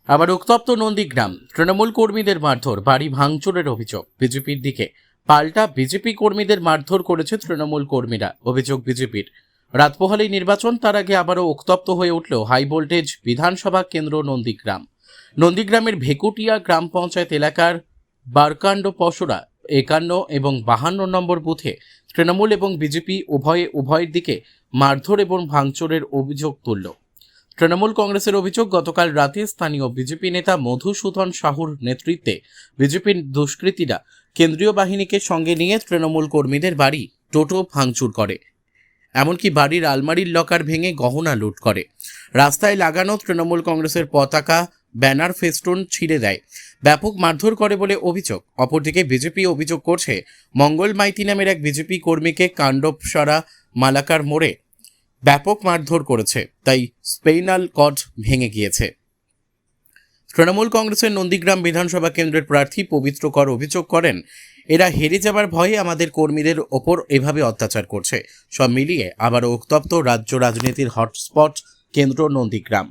আবার উত্তপ্ত নন্দীগ্রাম, তৃণমূল কর্মীদের মারধর, বাড়ি ভাঙচুরের অভিযোগ। বিজেপির দিকে পাল্টা, বিজেপি কর্মীদের মারধর করেছে তৃণমূল কর্মীরা, অভিযোগ বিজেপির। রাত পোহালেই নির্বাচন, তার আগে আবারও উত্তপ্ত হয়ে উঠল হাই ভোল্টেজ বিধানসভা কেন্দ্র নন্দীগ্রাম। নন্দীগ্রামের ভেকুটিয়া গ্রাম পঞ্চায়েত এলাকার বারকান্ড পশরা 51 এবং 52 নম্বর বুথে তৃণমূল এবং বিজেপি উভয়ের দিকে মারধর এবং ভাঙচুরের অভিযোগ তুলল তৃণমূল কংগ্রেসের অভিযোগ। গতকাল রাতে স্থানীয় বিজেপি নেতা মধুসূদন সাহুর নেতৃত্বে বিজেপির দুষ্কৃতীরা কেন্দ্রীয় বাহিনীকে সঙ্গে নিয়ে তৃণমূল কর্মীদের বাড়ি টোটো ভাঙচুর করে, এমনকি বাড়ির আলমারির লকার ভেঙে গহনা লুট করে। রাস্তায় লাগানো তৃণমূল কংগ্রেসের পতাকা, ব্যানার, ফেস্টুন ছিঁড়ে দেয়, ব্যাপক মারধর করে বলে অভিযোগ। অপরদিকে বিজেপি অভিযোগ করছে, মঙ্গল মাইতি নামের এক বিজেপি কর্মীকে কাণ্ডবসারা মালাকার মোড়ে ব্যাপক মারধর করেছে, তাই স্পেইনাল কর্ড ভেঙে গিয়েছে। তৃণমূল কংগ্রেসের নন্দীগ্রাম বিধানসভা কেন্দ্রের প্রার্থী পবিত্র কর অভিযোগ করেন, এরা হেরে যাবার ভয়ে আমাদের কর্মীদের ওপর এভাবে অত্যাচার করছে। সব মিলিয়ে আবারও উত্তপ্ত রাজ্য রাজনীতির হটস্পট কেন্দ্র নন্দীগ্রাম।